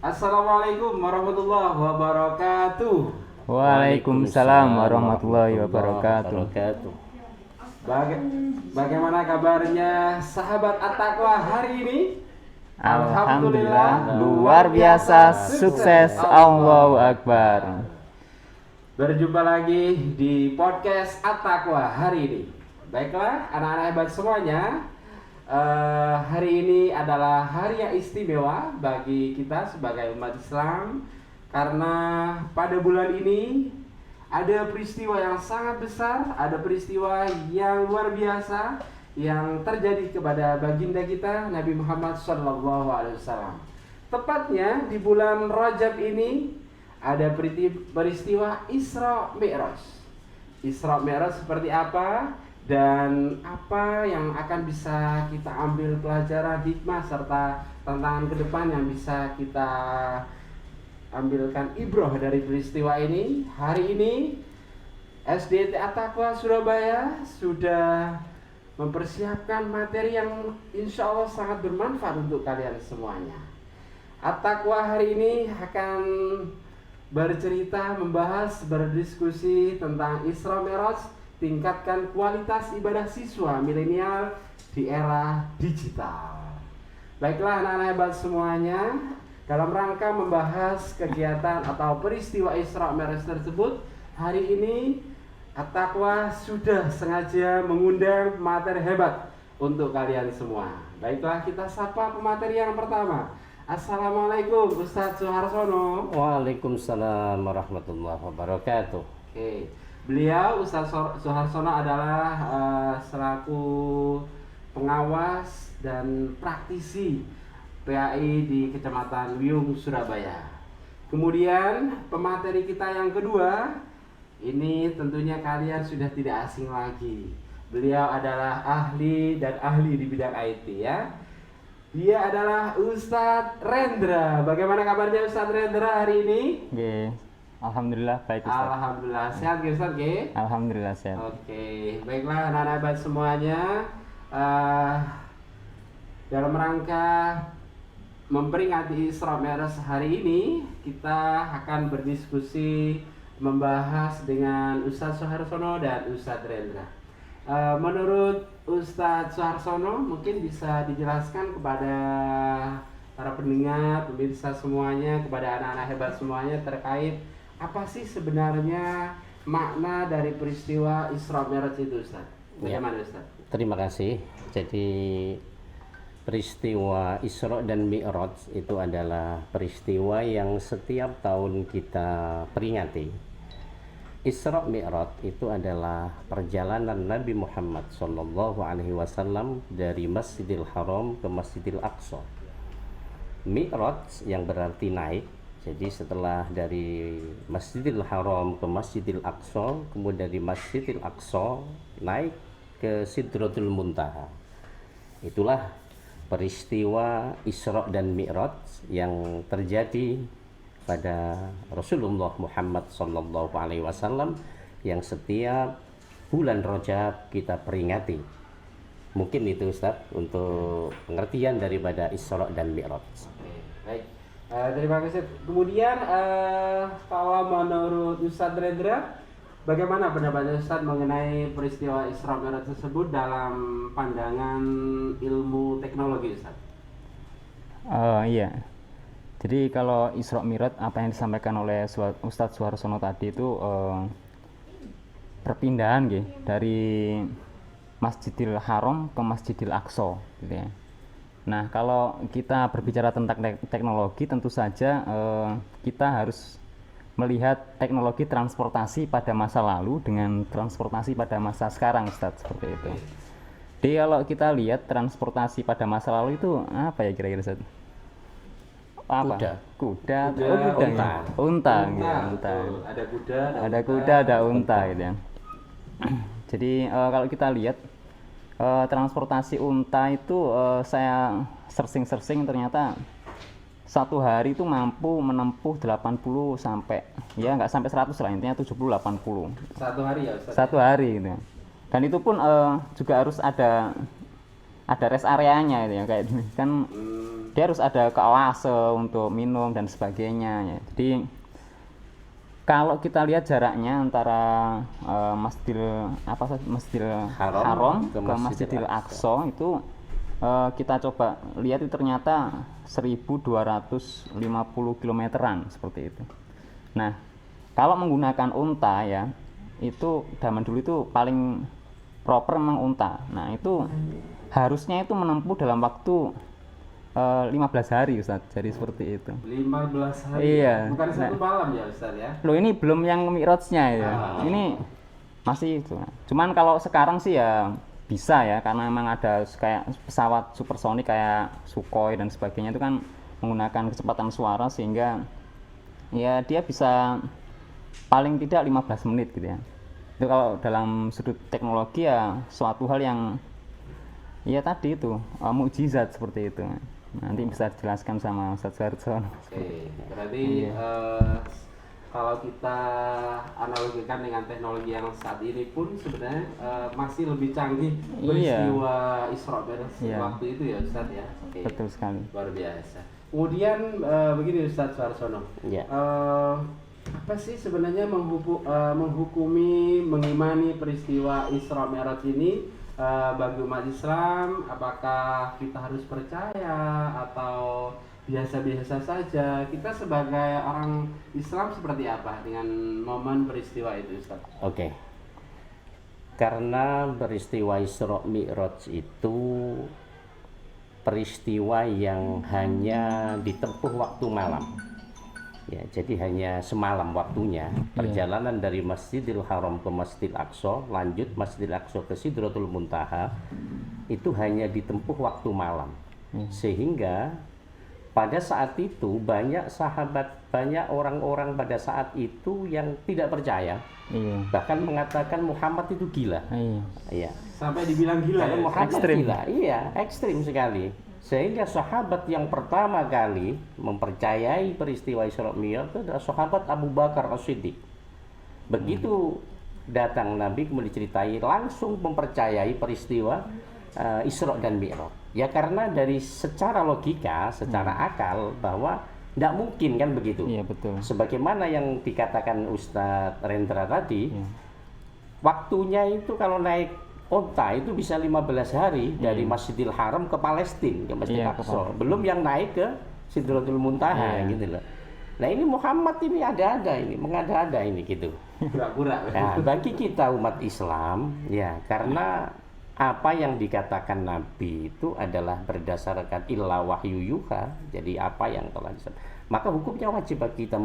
Assalamualaikum warahmatullahi wabarakatuh. Waalaikumsalam warahmatullahi wabarakatuh. Baga- Bagaimana kabarnya sahabat At-Taqwa hari ini? Alhamdulillah luar biasa sukses. Allahu Akbar. Berjumpa lagi di podcast At-Taqwa hari ini. Baiklah anak-anak hebat semuanya, hari ini adalah hari yang istimewa bagi kita sebagai umat Islam, karena pada bulan ini ada peristiwa yang sangat besar, ada peristiwa yang luar biasa yang terjadi kepada baginda kita Nabi Muhammad SAW. Tepatnya di bulan Rajab ini ada peristiwa Isra Mi'raj. Isra Mi'raj seperti apa dan apa yang akan bisa kita ambil pelajaran hikmah serta tantangan ke depan yang bisa kita ambilkan ibroh dari peristiwa ini. Hari ini SDT At-Taqwa Surabaya sudah mempersiapkan materi yang insya Allah sangat bermanfaat untuk kalian semuanya. At-Taqwa hari ini akan bercerita, membahas, berdiskusi tentang Isra Mi'raj, tingkatkan kualitas ibadah siswa milenial di era digital. Baiklah anak-anak hebat semuanya, dalam rangka membahas kegiatan atau peristiwa Isra Mi'raj tersebut, hari ini At-Taqwa sudah sengaja mengundang pemateri hebat untuk kalian semua. Baiklah kita sapa pemateri yang pertama. Assalamualaikum Ustadz Suharsono. Waalaikumsalam warahmatullahi wabarakatuh. Oke, beliau Ustadz Suharsono adalah selaku pengawas dan praktisi PAI di Kecamatan Wiyung, Surabaya. Kemudian pemateri kita yang kedua, ini tentunya kalian sudah tidak asing lagi. Beliau adalah ahli dan ahli di bidang IT ya. Dia adalah Ustadz Rendra. Bagaimana kabarnya Ustadz Rendra hari ini? Oke, alhamdulillah baik Ustaz. Alhamdulillah sehat ya Ustadz ya? Alhamdulillah sehat. Oke, baiklah anak-anak hebat semuanya. Dalam rangka memperingati Isra Mi'raj hari ini, kita akan berdiskusi membahas dengan Ustadz Suharsono dan Ustadz Rendra. Menurut Ustadz Suharsono, mungkin bisa dijelaskan kepada para pendengar, pemirsa semuanya, kepada anak-anak hebat semuanya terkait apa sih sebenarnya makna dari peristiwa Isra Mi'raj itu, Ustadz? Bagaimana Ustadz? Terima kasih. Jadi peristiwa Isra dan Mi'raj itu adalah peristiwa yang setiap tahun kita peringati. Isra Mi'raj itu adalah perjalanan Nabi Muhammad SAW dari Masjidil Haram ke Masjidil Aqsa. Mi'raj yang berarti naik. Jadi setelah dari Masjidil Haram ke Masjidil Aqsa, kemudian dari Masjidil Aqsa naik ke Sidratul Muntaha. Itulah peristiwa Isra dan Mi'raj yang terjadi pada Rasulullah Muhammad SAW yang setiap bulan Rajab kita peringati. Mungkin itu Ustaz untuk pengertian daripada Isra dan Mi'raj. Baik, terima kasih. Kemudian kalau menurut Ustadz Rendra, bagaimana pendapat Ustadz mengenai peristiwa Isra Mi'raj tersebut dalam pandangan ilmu teknologi, Ustadz? Iya. Jadi kalau Isra Mi'raj apa yang disampaikan oleh Ustadz Suharsono tadi itu perpindahan dari Masjidil Haram ke Masjidil Aqsa gitu ya. Nah, kalau kita berbicara tentang teknologi, tentu saja kita harus melihat teknologi transportasi pada masa lalu dengan transportasi pada masa sekarang, Ustadz, seperti itu. Jadi kalau kita lihat transportasi pada masa lalu itu apa ya kira-kira, Ustadz? Apa? Kuda. Unta. Ada kuda, Ada unta gitu ya. Jadi kalau kita lihat transportasi unta itu saya searching ternyata satu hari itu mampu menempuh 80 sampai ya nggak sampai 100 lah, intinya 70-80 satu hari ya Ustaz? Satu hari gitu. Dan itu pun juga harus ada ada rest areanya itu ya kayak gini. Kan dia harus ada kelas untuk minum dan sebagainya ya. Jadi kalau kita lihat jaraknya antara Masjidil Haram ke Masjidil Aqsa itu kita coba lihat itu ternyata 1250 kilometeran seperti itu. Nah, kalau menggunakan unta ya, itu zaman dulu itu paling proper memang unta. Nah, itu harusnya itu menempuh dalam waktu 15 hari Ustaz. Jadi seperti itu. 15 hari. Iya. Bukan satu malam ya Ustaz ya. Loh, ini belum yang Mi'rajnya ya. Ini masih itu. Cuman kalau sekarang sih ya bisa ya, karena memang ada kayak pesawat supersonik kayak Sukhoi dan sebagainya itu kan menggunakan kecepatan suara sehingga ya dia bisa paling tidak 15 menit gitu ya. Itu kalau dalam sudut teknologi ya suatu hal yang ya tadi itu mukjizat seperti itu. Nanti bisa dijelaskan sama Ustaz Suharto. Oke, berarti kalau kita analogikan dengan teknologi yang saat ini pun sebenarnya masih lebih canggih peristiwa Isra Mi'raj waktu itu ya Ustaz ya. Oke. Betul sekali. Luar biasa. Kemudian begini Ustaz Suharto. Ya. Apa sih sebenarnya menghukumi, mengimani peristiwa Isra Mi'raj ini bagi umat Islam? Apakah kita harus percaya atau biasa-biasa saja? Kita sebagai orang Islam seperti apa dengan momen peristiwa itu Ustaz? Oke. Karena peristiwa Isra Mi'raj itu peristiwa yang hanya ditempuh waktu malam. Ya, jadi hanya semalam waktunya. Perjalanan dari Masjidil Haram ke Masjidil Aqsa, lanjut Masjidil Aqsa ke Sidratul Muntaha, itu hanya ditempuh waktu malam. Sehingga pada saat itu banyak sahabat, banyak orang-orang pada saat itu yang tidak percaya. Bahkan mengatakan Muhammad itu gila. Iya. Sampai dibilang gila ya? Muhammad Ekstrim. gila. Iya, ekstrim sekali. Sehingga sahabat yang pertama kali mempercayai peristiwa Isra Mi'raj itu adalah sahabat Abu Bakar As-Siddiq. Begitu datang Nabi kemudian diceritai, langsung mempercayai peristiwa Isra dan Mi'raj. Ya karena dari secara logika, secara akal bahwa tidak mungkin kan begitu. Iya, betul. Sebagaimana yang dikatakan Ustadz Rendra tadi, waktunya itu kalau naik onta itu bisa 15 hari dari Masjidil Haram ke Palestina, ke Masjidil Aqsa. Belum yang naik ke Sidratul Muntaha gitu loh. Nah ini Muhammad ini ada-ada ini, mengada-ada ini gitu. Pura-pura. Nah, bagi kita umat Islam ya, karena apa yang dikatakan Nabi itu adalah berdasarkan illa wahyu yuha, jadi apa yang telah disampaikan, maka hukumnya wajib bagi kita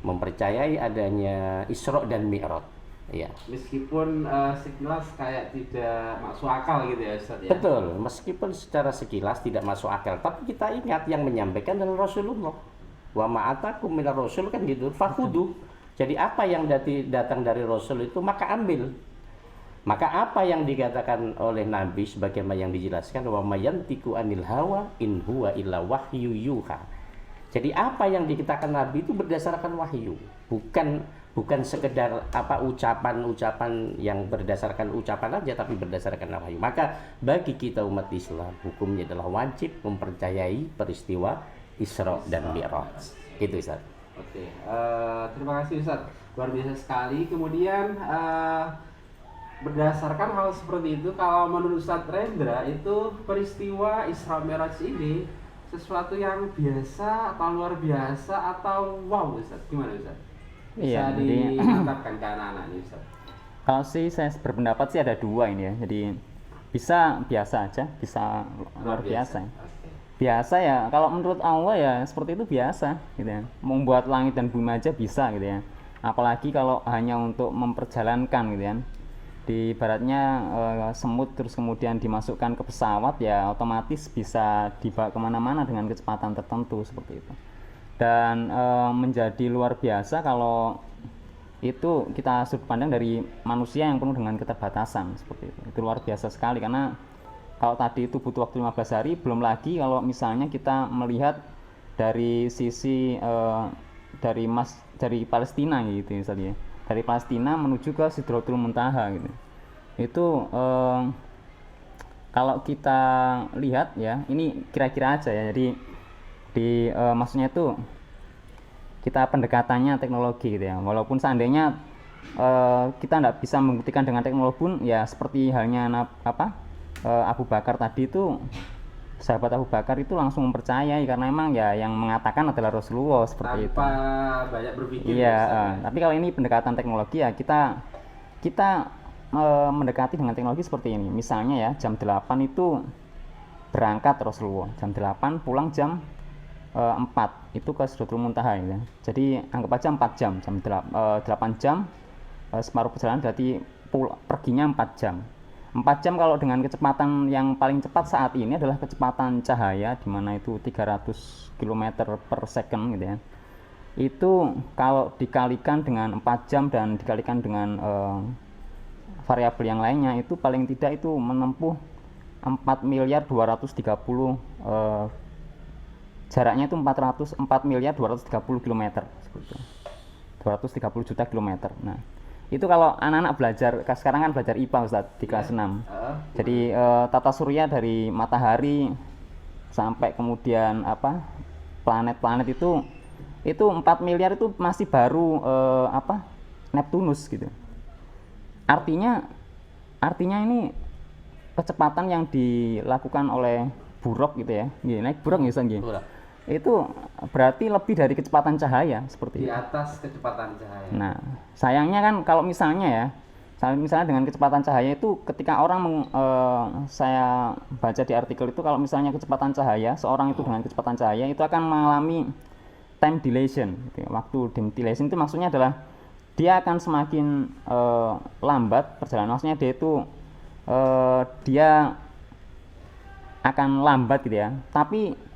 mempercayai adanya Isra dan Mi'raj. Ya. Meskipun sekilas kayak tidak masuk akal gitu ya Ustaz ya. Betul, meskipun secara sekilas tidak masuk akal, tapi kita ingat yang menyampaikan adalah Rasulullah. Wa ma'atakum minar rasul kan gitu, fakhudu. Jadi apa yang datang dari Rasul itu maka ambil. Maka apa yang dikatakan oleh Nabi sebagaimana yang dijelaskan, wa mayantiku anil hawa in huwa illa wahyu yuha. Jadi apa yang dikatakan Nabi itu berdasarkan wahyu, bukan sekedar ucapan-ucapan yang berdasarkan ucapan aja, tapi berdasarkan wahyu. Maka bagi kita umat Islam hukumnya adalah wajib mempercayai peristiwa Isra dan Mi'raj. Itu Ustaz. Oke, terima kasih Ustaz, luar biasa sekali. Kemudian berdasarkan hal seperti itu, kalau menurut Ustaz Rendra itu peristiwa Isra Mi'raj ini sesuatu yang biasa atau luar biasa atau wow Ustaz? Gimana Ustaz? Bisa dimantapkan ke anak-anak nih Ustaz. Kalau sih saya berpendapat sih ada dua ini ya. Jadi bisa biasa aja, bisa luar biasa. Biasa ya, kalau menurut Allah ya seperti itu biasa gitu ya. Membuat langit dan bumi aja bisa gitu ya. Apalagi kalau hanya untuk memperjalankan gitu ya. Di baratnya semut terus kemudian dimasukkan ke pesawat ya otomatis bisa dibawa kemana-mana dengan kecepatan tertentu seperti itu. Dan menjadi luar biasa kalau itu kita sudut pandang dari manusia yang penuh dengan keterbatasan seperti itu. Itu luar biasa sekali karena kalau tadi itu butuh waktu 15 hari, belum lagi kalau misalnya kita melihat dari sisi dari Palestina gitu ya. Dari Palestina menuju ke Sidratul Muntaha gitu. Itu kalau kita lihat ya, ini kira-kira aja ya. Jadi maksudnya itu kita pendekatannya teknologi gitu ya. Walaupun seandainya kita tidak bisa membuktikan dengan teknologi pun ya, seperti halnya Abu Bakar tadi itu, sahabat Abu Bakar itu langsung mempercayai karena emang ya yang mengatakan adalah Rasulullah seperti tanpa itu. banyak berpikir. Iya, tapi kalau ini pendekatan teknologi ya, kita mendekati dengan teknologi seperti ini. Misalnya ya, jam 8 itu berangkat Rasulullah, jam 8 pulang jam 4 itu ke Sidratul Muntaha ya. Jadi anggap aja 4 jam, 8 jam, separuh perjalanan berarti perginya 4 jam. 4 jam kalau dengan kecepatan yang paling cepat saat ini adalah kecepatan cahaya, di mana itu 300 km per second gitu ya. Itu kalau dikalikan dengan 4 jam dan dikalikan dengan variabel yang lainnya, itu paling tidak itu menempuh 4.230 jaraknya itu 4.230 km seperti itu. 230 juta kilometer. Nah, itu kalau anak-anak belajar, sekarang kan belajar IPA Ustaz di kelas 6. Jadi tata surya dari matahari sampai kemudian planet-planet itu 4 miliar itu masih baru Neptunus gitu. Artinya ini kecepatan yang dilakukan oleh buruk gitu ya. Naik buruk ya Ustaz nggih. Itu berarti lebih dari kecepatan cahaya seperti di atas kecepatan cahaya. Nah, sayangnya kan kalau misalnya dengan kecepatan cahaya itu, ketika orang saya baca di artikel itu, kalau misalnya kecepatan cahaya seorang itu dengan kecepatan cahaya itu akan mengalami time dilation gitu. Waktu dilation itu maksudnya adalah dia akan semakin lambat perjalanan, maksudnya dia akan lambat gitu ya, tapi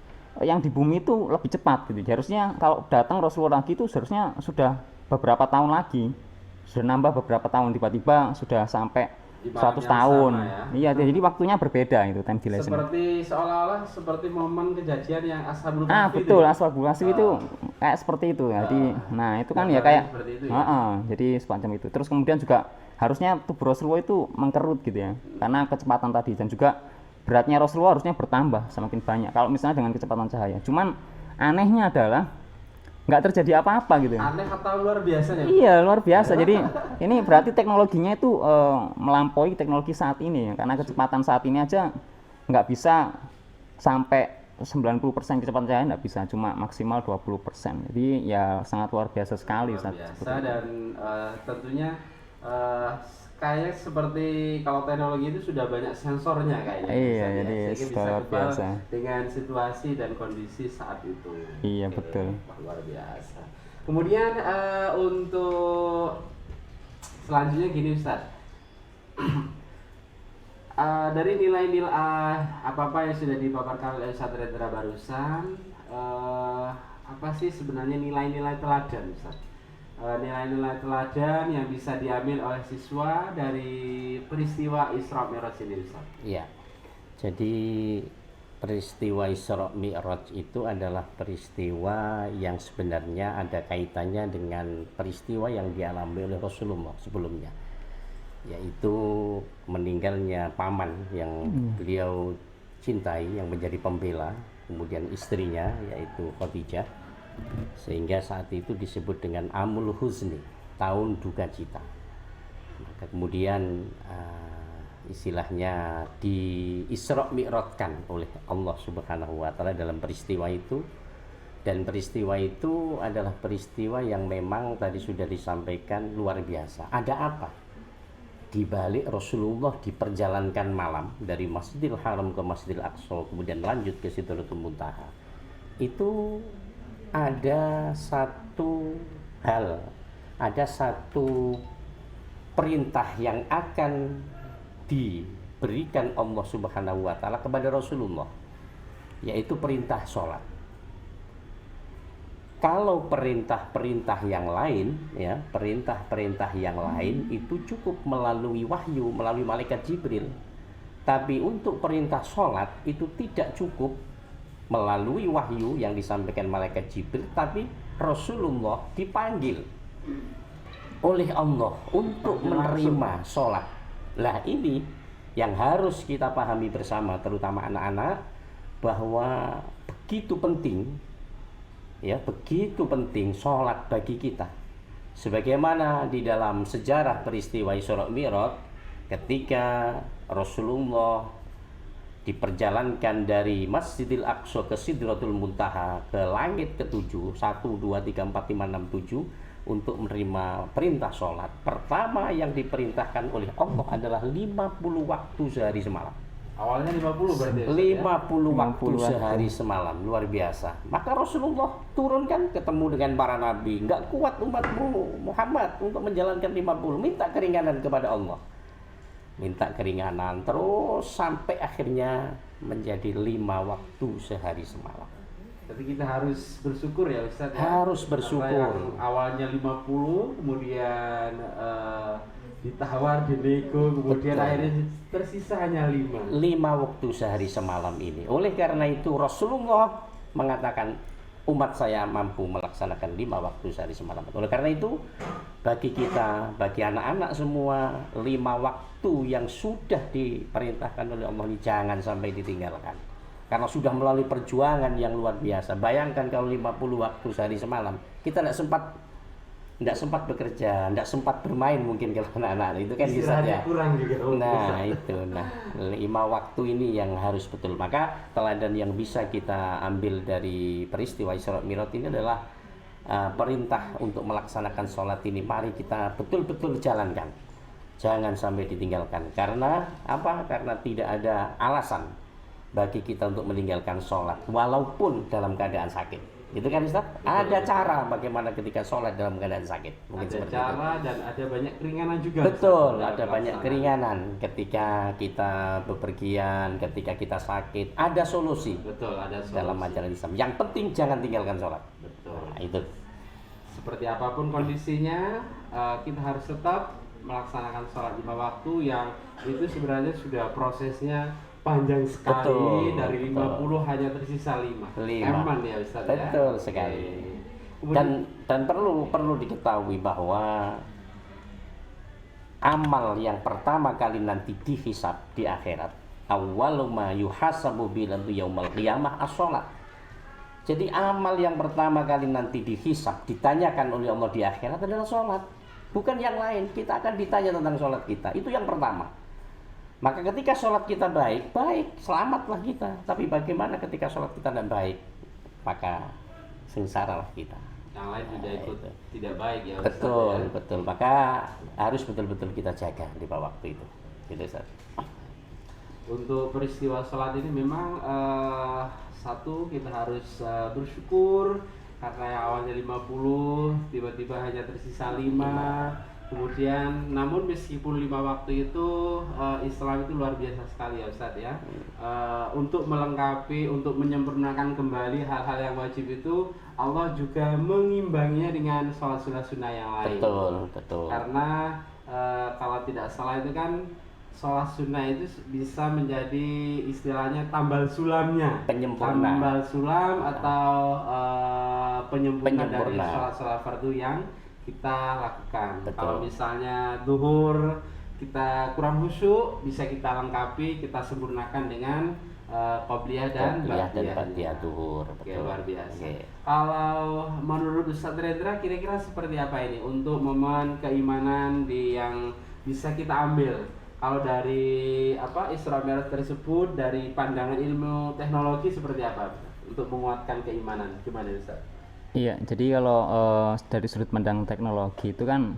yang di bumi itu lebih cepat gitu. Harusnya kalau datang Rasulullah lagi itu seharusnya sudah beberapa tahun lagi, sudah nambah beberapa tahun, tiba-tiba sudah sampai 100 tahun ya. Iya, jadi waktunya berbeda itu time dilation. Seperti seolah-olah seperti momen kejadian yang Ashabul Kahfi. Betul, Ashabul Kahfi itu kayak seperti itu. Jadi nah itu kan ya kayak itu, ya? Jadi semacam itu. Terus kemudian juga harusnya tubuh Rasulullah itu mengkerut gitu ya, karena kecepatan tadi, dan juga beratnya Rasulullah harusnya bertambah semakin banyak kalau misalnya dengan kecepatan cahaya. Cuman anehnya adalah nggak terjadi apa-apa gitu. Aneh atau luar biasa ya? Iya, luar biasa. Jadi ini berarti teknologinya itu melampaui teknologi saat ini, karena kecepatan saat ini aja nggak bisa sampai 90% kecepatan cahaya, nggak bisa, cuma maksimal 20%. Jadi ya sangat luar biasa sekali. Luar biasa, dan tentunya kayak seperti kalau teknologi itu sudah banyak sensornya kayaknya. Iya, jadi bisa luar biasa dengan situasi dan kondisi saat itu. Iya, betul. Luar biasa. Kemudian untuk selanjutnya gini Ustaz. Dari nilai-nilai apa yang sudah dipaparkan oleh Ustaz Rendra barusan, apa sih sebenarnya nilai-nilai teladan Ustaz? Nilai-nilai teladan yang bisa diambil oleh siswa dari peristiwa Isra Mi'raj ini Ustaz. Iya. Jadi peristiwa Isra Mi'raj itu adalah peristiwa yang sebenarnya ada kaitannya dengan peristiwa yang dialami oleh Rasulullah sebelumnya, yaitu meninggalnya paman yang beliau cintai, yang menjadi pembela, kemudian istrinya yaitu Khadijah, sehingga saat itu disebut dengan Amul Huzni, tahun duka cita. Maka kemudian istilahnya di Isra Mi'rajkan oleh Allah Subhanahu wa taala dalam peristiwa itu. Dan peristiwa itu adalah peristiwa yang memang tadi sudah disampaikan luar biasa. Ada apa? Di balik Rasulullah diperjalankan malam dari Masjidil Haram ke Masjidil Aqsa, kemudian lanjut ke Sidratul Muntaha. Itu ada satu hal, ada satu perintah yang akan diberikan Allah Subhanahu wa taala kepada Rasulullah, yaitu perintah sholat. Kalau perintah-perintah yang lain ya, perintah-perintah yang lain itu cukup melalui wahyu, melalui malaikat Jibril. Tapi untuk perintah sholat itu tidak cukup melalui wahyu yang disampaikan malaikat Jibril, tapi Rasulullah dipanggil oleh Allah untuk menerima sholat. Lah ini yang harus kita pahami bersama, terutama anak-anak, bahwa begitu penting, ya begitu penting sholat bagi kita. Sebagaimana di dalam sejarah peristiwa Isra Mi'raj, ketika Rasulullah diperjalankan dari Masjidil Aqsa ke Sidratul Muntaha, ke langit ketujuh, 1, 2, 3, 4, 5, 6, 7, untuk menerima perintah sholat. Pertama yang diperintahkan oleh Allah adalah 50 waktu sehari semalam. Awalnya 50 berarti ya? 50 waktu 50 sehari semalam, luar biasa. Maka Rasulullah turun kan, ketemu dengan para nabi. Nggak kuat umatmu Muhammad untuk menjalankan 50. Minta keringanan kepada Allah. Minta keringanan terus sampai akhirnya menjadi 5 waktu sehari semalam. Tapi kita harus bersyukur ya Ustaz ya? Harus bersyukur. Karena yang awalnya 50, kemudian ditawar, dinego, kemudian Betul. akhirnya tersisa hanya 5. 5 waktu sehari semalam ini. Oleh karena itu Rasulullah mengatakan umat saya mampu melaksanakan 5 waktu sehari semalam. Oleh karena itu bagi kita, bagi anak-anak semua, 5 waktu yang sudah diperintahkan oleh Allah ini jangan sampai ditinggalkan. Karena sudah melalui perjuangan yang luar biasa. Bayangkan kalau 50 waktu sehari semalam, kita tidak sempat bekerja, tidak sempat bermain mungkin kalau anak-anak itu kan bisa ya. Kurang juga. Nah itu, 5 waktu ini yang harus betul. Maka teladan yang bisa kita ambil dari peristiwa Isra Mi'raj ini adalah perintah untuk melaksanakan sholat ini. Mari kita betul-betul jalankan, jangan sampai ditinggalkan. Karena apa? Karena tidak ada alasan bagi kita untuk meninggalkan sholat walaupun dalam keadaan sakit. Itu kan Ustaz? Ada cara bagaimana ketika sholat dalam keadaan sakit. Mungkin Ada seperti cara itu. Dan ada banyak keringanan juga. Betul, Ustaz, ada banyak keringanan ketika kita bepergian, ketika kita sakit. Ada solusi Betul, ada solusi. dalam ajaran Islam. Yang penting jangan tinggalkan sholat. Betul. Nah, itu. Seperti apapun kondisinya, kita harus tetap melaksanakan sholat 5 waktu yang itu sebenarnya sudah prosesnya panjang sekali. Betul, Dari betul. 50 hanya tersisa 5. 5. Aman ya Ustaz ya? Betul sekali. Oke. Kemudian, Dan perlu diketahui bahwa amal yang pertama kali nanti dihisab di akhirat, awwalu ma yuhasabu bilantu yaumal qiyamah as-sholat. Jadi amal yang pertama kali nanti dihisab, ditanyakan oleh Allah di akhirat adalah sholat, bukan yang lain. Kita akan ditanya tentang sholat kita, itu yang pertama. Maka ketika sholat kita baik, selamatlah kita. Tapi bagaimana ketika sholat kita tidak baik, maka sengsaralah kita. yang lain juga ikut itu. tidak baik ya Ustaz, Betul, ya? betul. Maka harus betul-betul kita jaga di waktu itu. Gitu, Ustaz. Untuk peristiwa sholat ini memang satu, kita harus bersyukur karena yang awalnya 50 tiba-tiba hanya tersisa 5. Kemudian namun meskipun 5 waktu itu Islam itu luar biasa sekali ya Ustadz ya. Untuk melengkapi, untuk menyempurnakan kembali hal-hal yang wajib itu Allah juga mengimbanginya dengan sholat sunnah yang lain. Betul. Karena kalau tidak salah itu kan sholat sunnah itu bisa menjadi istilahnya tambal sulamnya, Penyempurna. tambal sulam atau penyempurna dari Penyempurna. sholat-sholat fardu yang kita lakukan. Betul. Kalau misalnya zuhur kita kurang khusyuk, bisa kita lengkapi, kita sempurnakan dengan qobliyah dan ba'diyah zuhur. Oke, Betul. luar biasa. Oke. Kalau menurut Ustadz Rendra kira-kira seperti apa ini untuk momen keimanan yang bisa kita ambil kalau dari Isra Mi'raj tersebut dari pandangan ilmu teknologi seperti apa untuk menguatkan keimanan? Gimana Ustaz? Iya, jadi kalau dari sudut pandang teknologi itu kan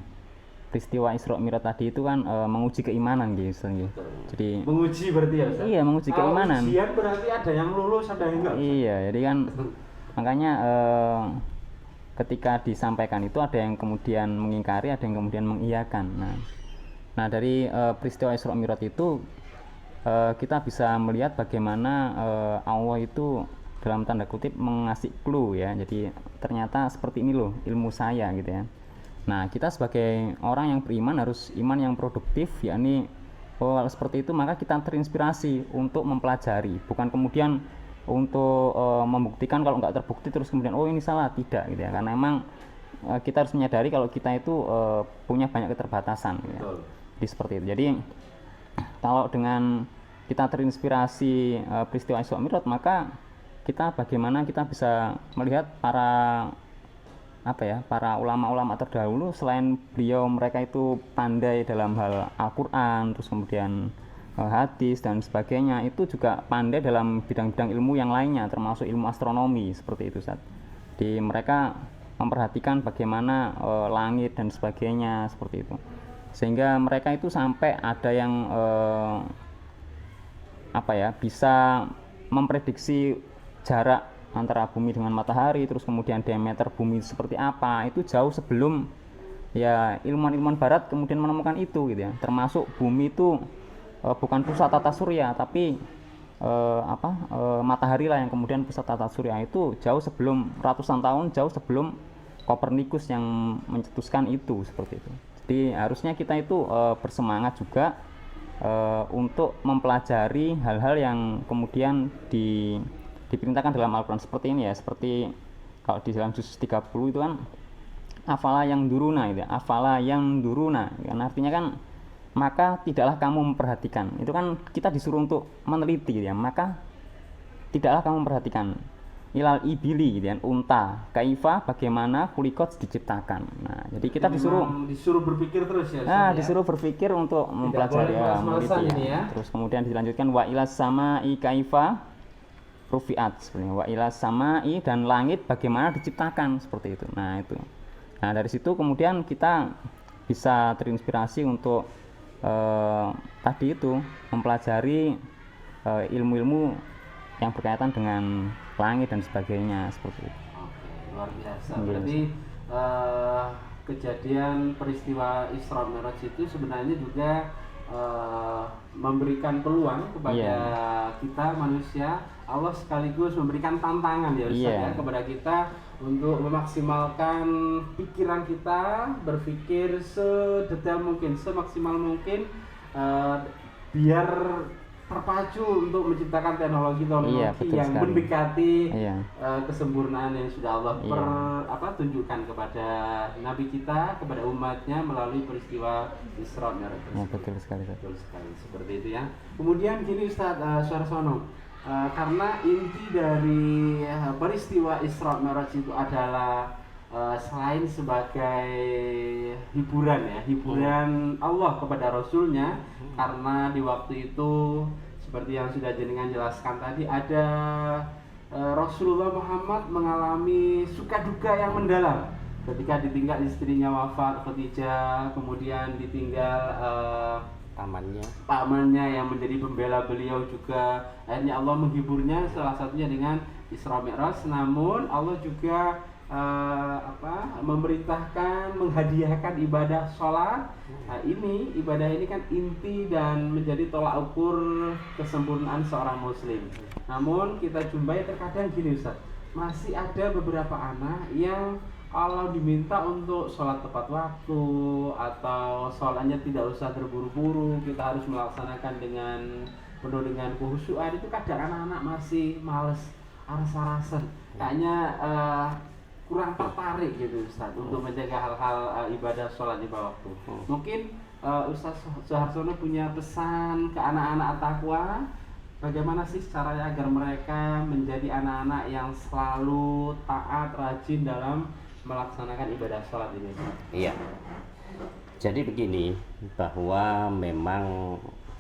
peristiwa Isra Mi'raj tadi itu kan menguji keimanan gitu, Ustaz, gitu. Jadi Menguji berarti ya Ustaz? iya, menguji Kalau keimanan. ujian berarti ada yang lulus, ada yang enggak? Iya, jadi kan makanya ketika disampaikan itu ada yang kemudian mengingkari, ada yang kemudian mengiyakan. Nah dari peristiwa Isra Mi'raj itu kita bisa melihat bagaimana Allah itu dalam tanda kutip mengasih clue ya. Jadi ternyata seperti ini loh ilmu saya gitu ya. Nah kita sebagai orang yang beriman harus iman yang produktif, yakni kalau seperti itu maka kita terinspirasi untuk mempelajari, bukan kemudian untuk membuktikan. Kalau nggak terbukti terus kemudian oh ini salah, tidak gitu ya. Karena memang kita harus menyadari kalau kita itu punya banyak keterbatasan gitu ya. Jadi seperti itu. Jadi kalau dengan kita terinspirasi peristiwa Isra Mi'raj, maka kita bagaimana kita bisa melihat para para ulama-ulama terdahulu, selain beliau mereka itu pandai dalam hal Al-Quran, terus kemudian hadis dan sebagainya, itu juga pandai dalam bidang-bidang ilmu yang lainnya, termasuk ilmu astronomi seperti itu, Ustaz. Di mereka memperhatikan bagaimana langit dan sebagainya seperti itu, sehingga mereka itu sampai ada yang bisa memprediksi jarak antara bumi dengan matahari, terus kemudian diameter bumi seperti apa, itu jauh sebelum ya ilmuwan-ilmuwan barat kemudian menemukan itu gitu ya. Termasuk bumi itu bukan pusat tata surya, tapi matahari lah yang kemudian pusat tata surya, itu jauh sebelum, ratusan tahun jauh sebelum Kopernikus yang mencetuskan itu seperti itu. Jadi harusnya kita itu bersemangat juga untuk mempelajari hal-hal yang kemudian diperintahkan dalam Al-Quran seperti ini ya, seperti kalau di dalam juz 30 itu kan afala yang duruna itu, afala yang duruna kan, artinya kan maka tidaklah kamu memperhatikan, itu kan kita disuruh untuk meneliti gitu ya, maka tidaklah kamu memperhatikan ilal ibili gitu kan, unta kaifa, bagaimana kulikot diciptakan. Nah, jadi kita disuruh berpikir terus ya. Nah, disuruh berpikir untuk mempelajari ya, meneliti ya. Terus kemudian dilanjutkan wa ilas samai kaifa rufiat, sebenarnya wa ilas samai, dan langit bagaimana diciptakan seperti itu. Nah, itu. Nah, dari situ kemudian kita bisa terinspirasi untuk tadi itu mempelajari ilmu-ilmu yang berkaitan dengan langit dan sebagainya seperti itu. Oke, luar biasa. Berarti kejadian peristiwa Isra Mi'raj itu sebenarnya juga memberikan peluang kepada kita manusia. Allah sekaligus memberikan tantangan ya Ustaz ya kepada kita untuk memaksimalkan pikiran kita, berpikir sedetail mungkin, semaksimal mungkin, biar terpacu untuk menciptakan teknologi yang mendekati kesempurnaan yang sudah Allah tunjukkan kepada Nabi kita, kepada umatnya melalui peristiwa Isra Mi'raj. Betul sekali. Betul sekali, seperti itu ya. Kemudian gini Ustaz Suarsono, karena inti dari peristiwa Isra Mi'raj itu adalah selain sebagai hiburan Allah kepada Rasulnya, karena di waktu itu seperti yang sudah jenengan jelaskan tadi, ada Rasulullah Muhammad mengalami suka duka yang mendalam ketika ditinggal istrinya wafat, Khadijah, kemudian ditinggal pamannya yang menjadi pembela beliau juga. Akhirnya Allah menghiburnya, salah satunya dengan Isra Mi'raj. Namun Allah juga memerintahkan, menghadiahkan ibadah sholat. Nah, ibadah ini kan inti dan menjadi tolak ukur kesempurnaan seorang muslim. Namun kita jumpai terkadang gini Ustaz, masih ada beberapa anak yang kalau diminta untuk sholat tepat waktu atau sholatnya tidak usah terburu-buru, kita harus melaksanakan dengan penuh dengan khusyuan, itu kadang anak-anak masih males, rasa-rasa kayaknya kurang tertarik gitu Ustaz untuk menjaga hal-hal ibadah sholat di bawah waktu. Mungkin Ustaz Suharsono punya pesan ke anak-anak At-Taqwa, bagaimana sih caranya agar mereka menjadi anak-anak yang selalu taat, rajin dalam melaksanakan ibadah sholat ini? Iya. Jadi begini, bahwa memang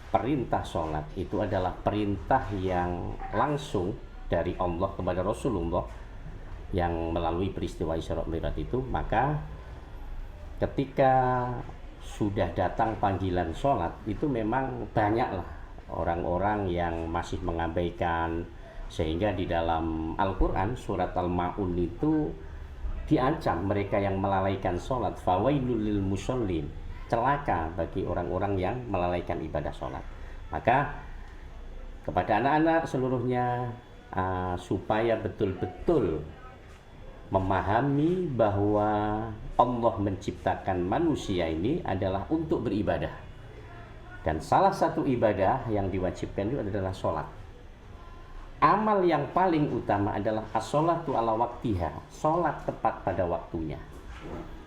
perintah sholat itu adalah perintah yang langsung dari Allah kepada Rasulullah yang melalui peristiwa Isra Mi'raj itu. Maka ketika sudah datang panggilan sholat itu memang banyaklah orang-orang yang masih mengabaikan, sehingga di dalam Al-Quran surat Al-Ma'un itu diancam mereka yang melalaikan sholat, fawailul lil musallin, celaka bagi orang-orang yang melalaikan ibadah sholat. Maka kepada anak-anak seluruhnya, supaya betul-betul memahami bahwa Allah menciptakan manusia ini adalah untuk beribadah, dan salah satu ibadah yang diwajibkan itu adalah sholat. Amal yang paling utama adalah as-sholatu ala waktiha, sholat tepat pada waktunya.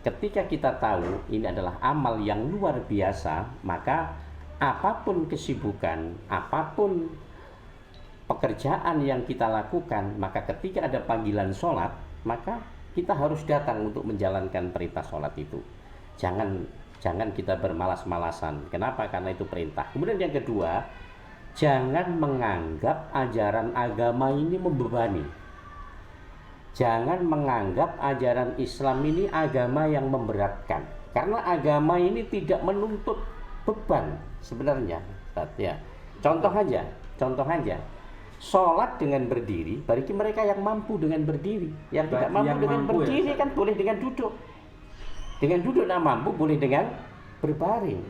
Ketika kita tahu ini adalah amal yang luar biasa, maka apapun kesibukan, apapun pekerjaan yang kita lakukan, maka ketika ada panggilan sholat, maka kita harus datang untuk menjalankan perintah sholat itu. Jangan kita bermalas-malasan. Kenapa? Karena itu perintah. Kemudian yang kedua, jangan menganggap ajaran agama ini membebani. Jangan menganggap ajaran Islam ini agama yang memberatkan. Karena agama ini tidak menuntut beban sebenarnya. Ya. Contoh aja. Sholat dengan berdiri, bagi mereka yang mampu dengan berdiri. Yang tidak mampu dengan berdiri kan boleh dengan duduk. Dengan duduk tidak mampu boleh dengan berbaring.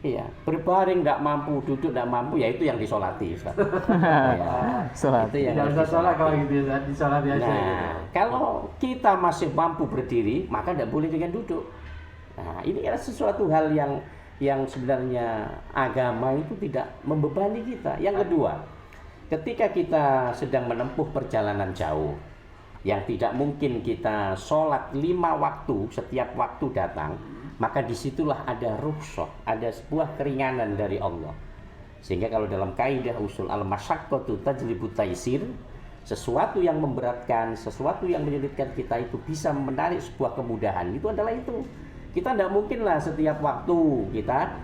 Iya, berbaring tidak mampu, duduk tidak mampu, ya itu yang disolati, Ustaz. Ya, itu yang tidak usah sholat kalau gitu, disolati aja. Nah, gitu. kalau kita masih mampu berdiri, maka tidak boleh dengan duduk. Nah, ini adalah sesuatu hal yang sebenarnya agama itu tidak membebani kita. Yang kedua, ketika kita sedang menempuh perjalanan jauh, yang tidak mungkin kita sholat 5 waktu setiap waktu datang, maka disitulah ada rukhsah, ada sebuah keringanan dari Allah. Sehingga kalau dalam kaidah usul al-masyaqqatu tajlibut taisir, sesuatu yang memberatkan, sesuatu yang menyulitkan kita itu bisa menarik sebuah kemudahan. Itu adalah itu. Kita tidak mungkinlah setiap waktu kita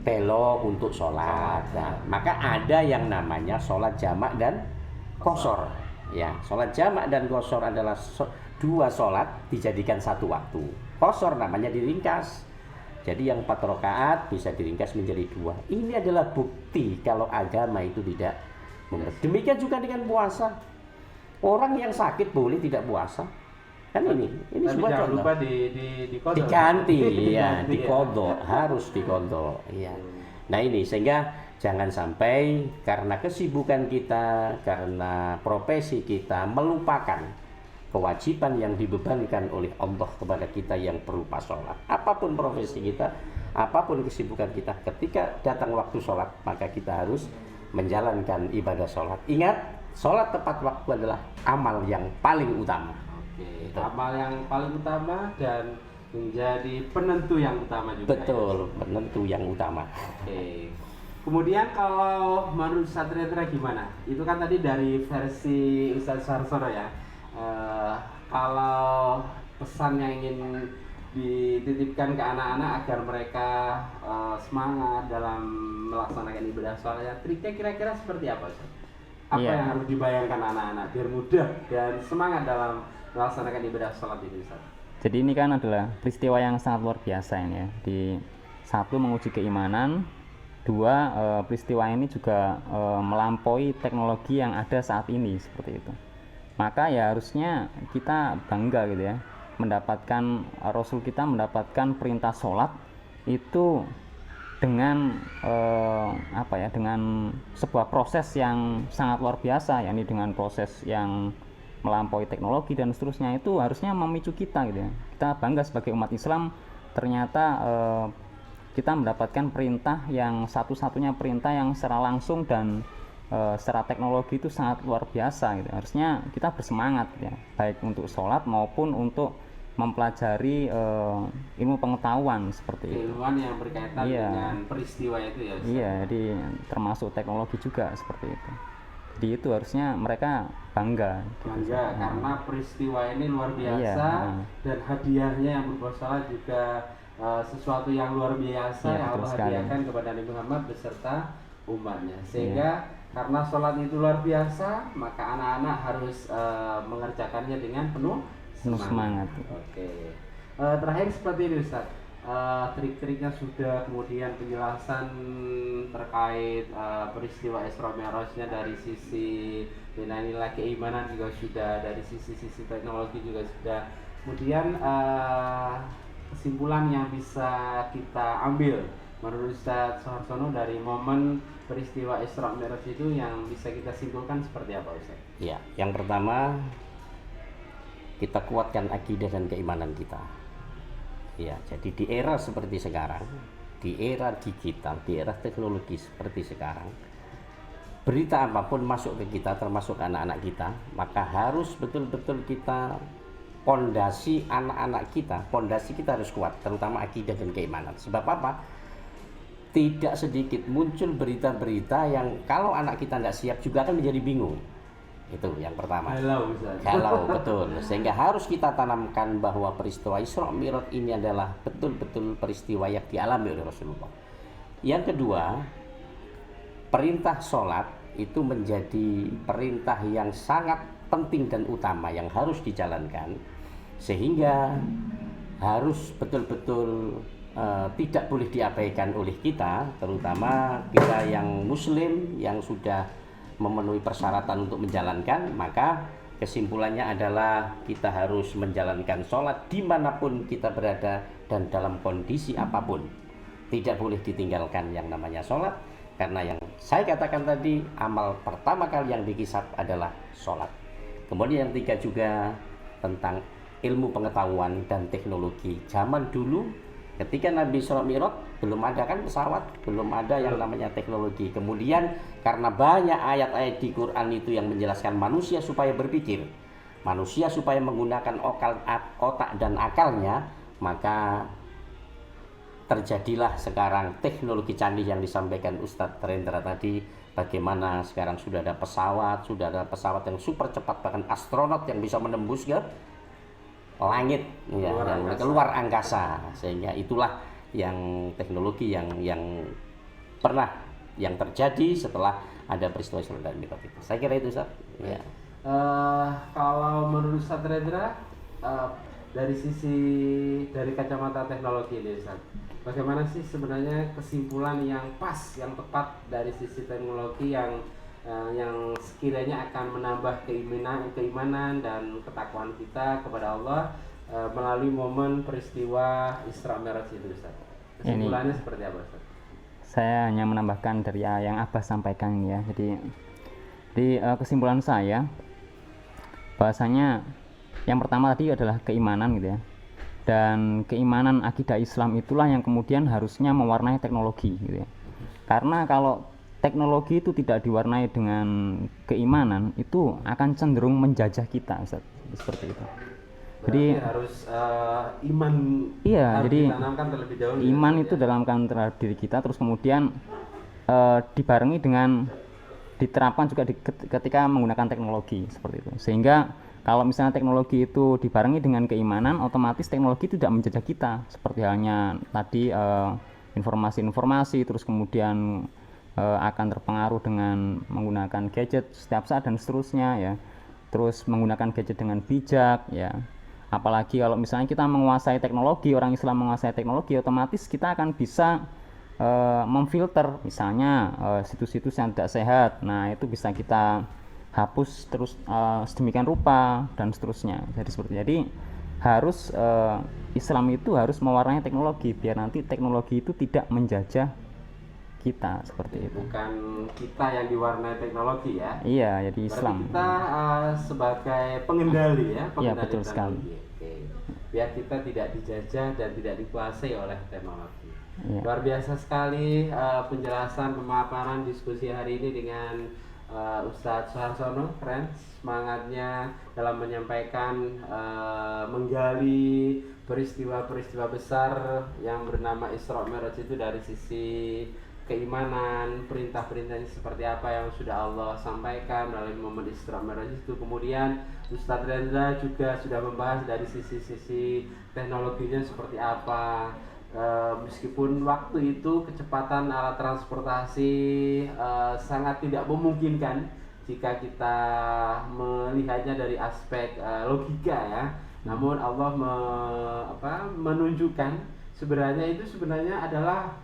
belok untuk sholat. Nah, maka ada yang namanya sholat jamak dan qashar. Ya, sholat jamak dan qashar adalah dua sholat dijadikan satu waktu. Qashar namanya diringkas. Jadi yang 4 rakaat bisa diringkas menjadi 2. Ini adalah bukti kalau agama itu tidak memberatkan. Demikian juga dengan puasa. Orang yang sakit boleh tidak puasa. Kan ini sebuah jangan contoh. lupa Diganti, ya, dikodok, harus dikodok. Ya. Nah ini sehingga jangan sampai karena kesibukan kita, karena profesi kita melupakan kewajiban yang dibebankan oleh Allah kepada kita yang berupa sholat. Apapun profesi kita, apapun kesibukan kita, ketika datang waktu sholat, maka kita harus menjalankan ibadah sholat. Ingat, sholat tepat waktu adalah amal yang paling utama. Oke, amal yang paling utama dan menjadi penentu yang utama juga. Betul, ya. Penentu yang utama. Oke. Kemudian kalau menurut Ustaz Redra gimana? Itu kan tadi dari versi Ustaz Sarsono ya. Kalau pesan yang ingin dititipkan ke anak-anak agar mereka semangat dalam melaksanakan ibadah sholat, triknya kira-kira seperti apa Ustaz? Apa yang harus dibayangkan anak-anak biar mudah dan semangat dalam melaksanakan ibadah sholat itu Ustaz? Jadi ini kan adalah peristiwa yang sangat luar biasa ini ya. Di satu menguji keimanan, dua peristiwa ini juga melampaui teknologi yang ada saat ini seperti itu. Maka ya harusnya kita bangga gitu ya, mendapatkan Rasul kita mendapatkan perintah sholat itu dengan dengan sebuah proses yang sangat luar biasa, yakni dengan proses yang melampaui teknologi dan seterusnya. Itu harusnya memicu kita gitu ya. Kita bangga sebagai umat Islam, ternyata kita mendapatkan perintah yang satu-satunya perintah yang secara langsung dan secara teknologi itu sangat luar biasa gitu. Harusnya kita bersemangat gitu ya, baik untuk sholat maupun untuk mempelajari ilmu pengetahuan seperti itu. Ilmuwan yang berkaitan dengan peristiwa itu ya Ustaz? Iya, jadi termasuk teknologi juga seperti itu. Jadi itu harusnya mereka bangga gitu. Karena peristiwa ini luar biasa, dan hadiahnya yang bersalah juga sesuatu yang luar biasa yang Allah hadiahkan kepada Nabi Muhammad beserta umatnya. Sehingga karena sholat itu luar biasa, maka anak-anak harus mengerjakannya dengan penuh semangat. Oke. Terakhir seperti ini Ustaz, trik-triknya sudah, kemudian penjelasan terkait peristiwa Isra Mi'rajnya dari sisi nilai-nilai keimanan juga sudah, dari sisi teknologi juga sudah. Kemudian kesimpulan yang bisa kita ambil menurut Ustaz Soeharsono dari momen peristiwa Isra Mi'raj itu yang bisa kita simpulkan seperti apa Ustaz? Ya, yang pertama kita kuatkan akidah dan keimanan kita. Ya, jadi di era seperti sekarang, di era digital, di era teknologi seperti sekarang, berita apapun masuk ke kita, termasuk anak-anak kita, maka harus betul-betul kita pondasi anak-anak kita, pondasi kita harus kuat, terutama akidah dan keimanan. Sebab apa? tidak sedikit muncul berita-berita yang kalau anak kita tidak siap juga akan menjadi bingung. Itu yang pertama. Kalau betul, sehingga harus kita tanamkan bahwa peristiwa Isra Mi'raj ini adalah betul-betul peristiwa yang dialami oleh Rasulullah. Yang kedua, perintah sholat itu menjadi perintah yang sangat penting dan utama yang harus dijalankan, sehingga harus betul-betul tidak boleh diabaikan oleh kita, terutama kita yang muslim yang sudah memenuhi persyaratan untuk menjalankan. Maka kesimpulannya adalah kita harus menjalankan sholat dimanapun kita berada dan dalam kondisi apapun. Tidak boleh ditinggalkan yang namanya sholat, karena yang saya katakan tadi, amal pertama kali yang dikisap adalah sholat. Kemudian yang ketiga juga tentang ilmu pengetahuan dan teknologi. Zaman dulu ketika Nabi Isra Mi'raj belum ada kan pesawat, belum ada yang namanya teknologi. Kemudian karena banyak ayat-ayat di Quran itu yang menjelaskan manusia supaya berpikir, manusia supaya menggunakan otak dan akalnya, maka terjadilah sekarang teknologi canggih yang disampaikan Ustadz Rendra tadi. Bagaimana sekarang sudah ada pesawat yang super cepat, bahkan astronot yang bisa menembus ke langit, keluar angkasa. Sehingga itulah yang teknologi yang pernah yang terjadi setelah ada peristiwa Isra dan Mi'raj itu. Saya kira itu, Ustaz. Ya. Kalau menurut Ustaz Rendra, dari kacamata teknologi ini, Ustaz, bagaimana sih sebenarnya kesimpulan yang pas, yang tepat dari sisi teknologi yang sekiranya akan menambah keimanan dan ketakwaan kita kepada Allah melalui momen peristiwa Isra Mi'raj itu, Ustaz? Kesimpulannya seperti apa, Ustaz? Saya hanya menambahkan dari yang Abbas sampaikan ya. Jadi di kesimpulan saya bahasanya yang pertama tadi adalah keimanan gitu ya. Dan keimanan akidah Islam itulah yang kemudian harusnya mewarnai teknologi gitu ya. Karena kalau teknologi itu tidak diwarnai dengan keimanan, itu akan cenderung menjajah kita, Ustaz. Seperti itu. Berarti jadi harus iman. Iya, harus jadi ditanamkan terlebih dahulu. Iman itu dalamkan terhadap diri kita, terus kemudian dibarengi dengan diterapkan juga ketika menggunakan teknologi seperti itu. Sehingga kalau misalnya teknologi itu dibarengi dengan keimanan, otomatis teknologi itu tidak menjajah kita. Seperti halnya tadi informasi-informasi, terus kemudian akan terpengaruh dengan menggunakan gadget setiap saat dan seterusnya ya. Terus menggunakan gadget dengan bijak ya. Apalagi kalau misalnya kita menguasai teknologi, orang Islam menguasai teknologi, otomatis kita akan bisa memfilter misalnya situs-situs yang tidak sehat. Nah, itu bisa kita hapus terus sedemikian rupa dan seterusnya. Jadi harus Islam itu harus mewarnai teknologi biar nanti teknologi itu tidak menjajah kita seperti itu. Bukan kita yang diwarnai teknologi ya. Iya, jadi Islam. Berarti kita sebagai pengendali ya, pengendali. Iya, betul sekali. Oke. Biar kita tidak dijajah dan tidak dikuasai oleh teknologi. Iya. Luar biasa sekali penjelasan, pemaparan, diskusi hari ini dengan Ustadz Suharsono. Keren semangatnya dalam menyampaikan, menggali peristiwa-peristiwa besar yang bernama Isra Mi'raj itu dari sisi keimanan, perintah-perintahnya seperti apa yang sudah Allah sampaikan melalui momen Isra Mi'raj itu. Kemudian Ustadz Rendra juga sudah membahas dari sisi-sisi teknologinya seperti apa. Meskipun waktu itu kecepatan alat transportasi sangat tidak memungkinkan jika kita melihatnya dari aspek logika ya. Namun Allah menunjukkan sebenarnya adalah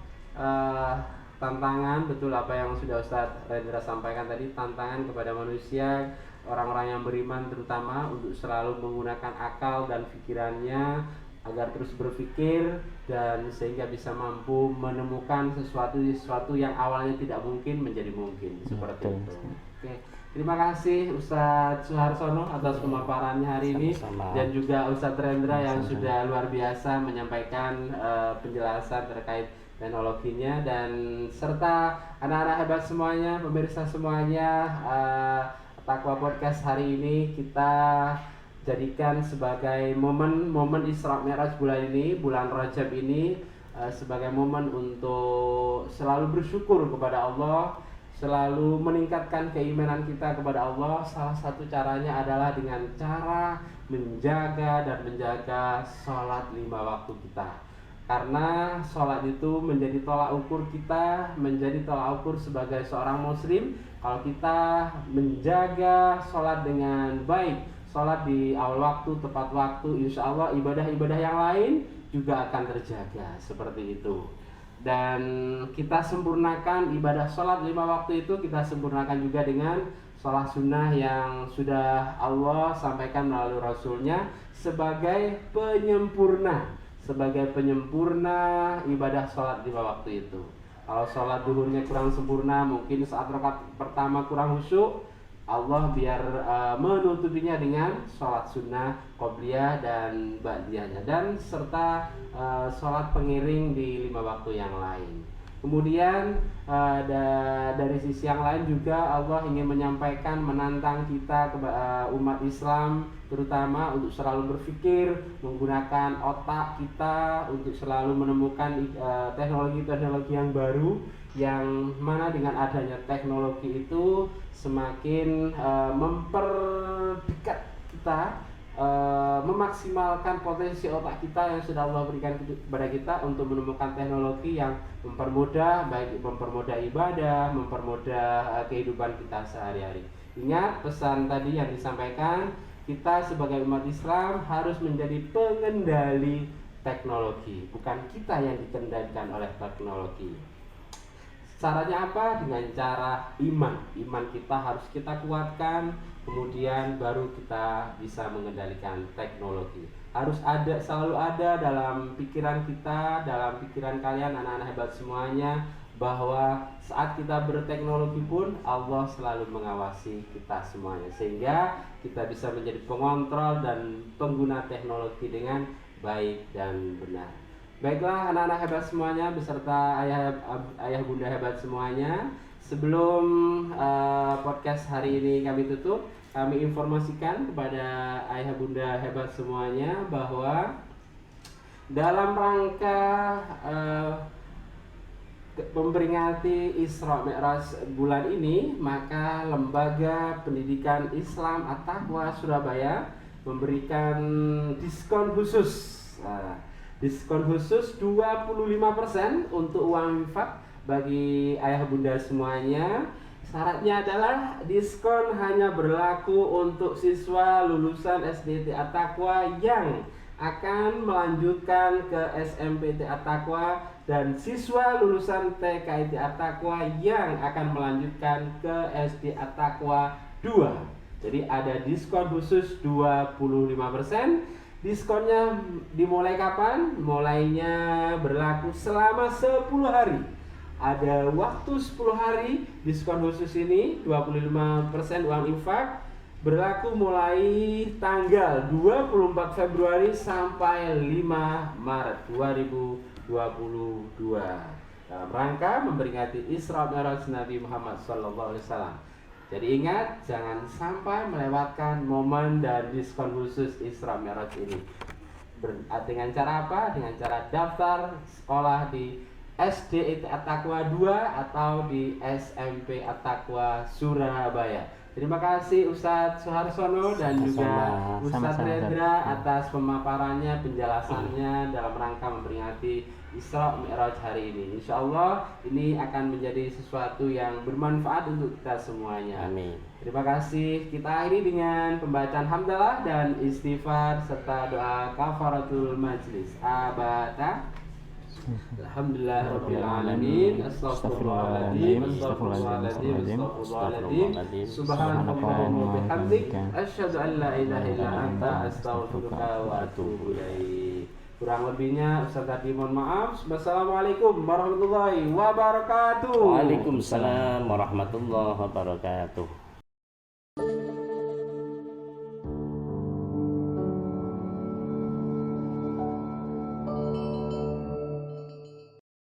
tantangan, betul apa yang sudah Ustadz Rendra sampaikan tadi, tantangan kepada manusia, orang-orang yang beriman terutama, untuk selalu menggunakan akal dan pikirannya agar terus berpikir dan sehingga bisa mampu menemukan sesuatu yang awalnya tidak mungkin menjadi mungkin, seperti itu. Oke. Terima kasih Ustadz Suharsono atas pemaparannya hari ini. Dan juga Ustadz Rendra yang sudah luar biasa menyampaikan penjelasan terkait teknologinya, dan serta anak-anak hebat semuanya, pemirsa semuanya. Takwa Podcast hari ini kita jadikan sebagai momen Isra Mi'raj bulan ini, bulan Rajab ini, sebagai momen untuk selalu bersyukur kepada Allah, selalu meningkatkan keimanan kita kepada Allah. Salah satu caranya adalah dengan cara menjaga sholat 5 waktu kita. Karena sholat itu menjadi tolak ukur kita, menjadi tolak ukur sebagai seorang muslim. Kalau kita menjaga sholat dengan baik, sholat di awal waktu, tepat waktu, insya Allah ibadah-ibadah yang lain juga akan terjaga seperti itu. Dan kita sempurnakan ibadah sholat 5 waktu itu, kita sempurnakan juga dengan sholat sunnah yang sudah Allah sampaikan melalui Rasulnya sebagai penyempurna ibadah sholat 5 waktu itu. Kalau sholat duhurnya kurang sempurna, mungkin saat rakaat pertama kurang khusyuk, Allah biar menutupinya dengan sholat sunnah qobliyah dan ba'diyahnya, dan serta sholat pengiring di 5 waktu yang lain. Kemudian dari sisi yang lain juga Allah ingin menyampaikan, menantang kita umat Islam terutama untuk selalu berpikir, menggunakan otak kita untuk selalu menemukan teknologi-teknologi yang baru, yang mana dengan adanya teknologi itu semakin memperdekat kita, memaksimalkan potensi otak kita yang sudah Allah berikan kepada kita untuk menemukan teknologi yang mempermudah, baik mempermudah ibadah, mempermudah kehidupan kita sehari-hari. Ingat pesan tadi yang disampaikan, kita sebagai umat Islam harus menjadi pengendali teknologi, bukan kita yang dikendalikan oleh teknologi. Caranya apa? Dengan cara iman. Iman kita harus kita kuatkan, kemudian baru kita bisa mengendalikan teknologi. Harus selalu ada dalam pikiran kita, dalam pikiran kalian anak-anak hebat semuanya, bahwa saat kita berteknologi pun Allah selalu mengawasi kita semuanya, sehingga kita bisa menjadi pengontrol dan pengguna teknologi dengan baik dan benar. Baiklah anak-anak hebat semuanya beserta ayah bunda hebat semuanya, sebelum podcast hari ini kami tutup, kami informasikan kepada ayah bunda hebat semuanya bahwa dalam rangka memperingati Isra Mi'raj bulan ini, maka Lembaga Pendidikan Islam At-Taqwa Surabaya memberikan diskon khusus. Diskon khusus 25% untuk uang infak bagi ayah bunda semuanya. Syaratnya adalah diskon hanya berlaku untuk siswa lulusan SDT At-Taqwa yang akan melanjutkan ke SMPT At-Taqwa, dan siswa lulusan TKIT At-Taqwa yang akan melanjutkan ke SD At-Taqwa 2. Jadi ada diskon khusus 25%. Diskonnya dimulai kapan? Mulainya berlaku selama 10 hari. Ada waktu 10 hari diskon khusus ini 25% uang infak, berlaku mulai tanggal 24 Februari sampai 5 Maret 2022 dalam rangka memperingati Isra Mi'raj Nabi Muhammad SAW. Jadi ingat, jangan sampai melewatkan momen dan diskon khusus Isra Mi'raj ini. Dengan cara apa? Dengan cara daftar sekolah di SD At-Taqwa 2 atau di SMP At-Taqwa Surabaya. Terima kasih Ustadz Suharsono dan juga Ustadz Redra atas pemaparannya, penjelasannya dalam rangka memperingati Isra Mi'raj hari ini. Insya Allah ini akan menjadi sesuatu yang bermanfaat untuk kita semuanya. Amin. Terima kasih. Kita akhiri dengan pembacaan hamdalah dan istighfar serta doa kafaratul majlis. Abata. Alhamdulillahirabbil alamin. Astaghfirullahaladzim. Subhanallahumma wa bihamdik, asyhadu an la ilaha illa anta, astaghfiruka wa atubu ilaik. Kurang lebihnya Ustaz tadi mohon maaf. Wassalamualaikum warahmatullahi wabarakatuh. Waalaikumsalam warahmatullahi wabarakatuh.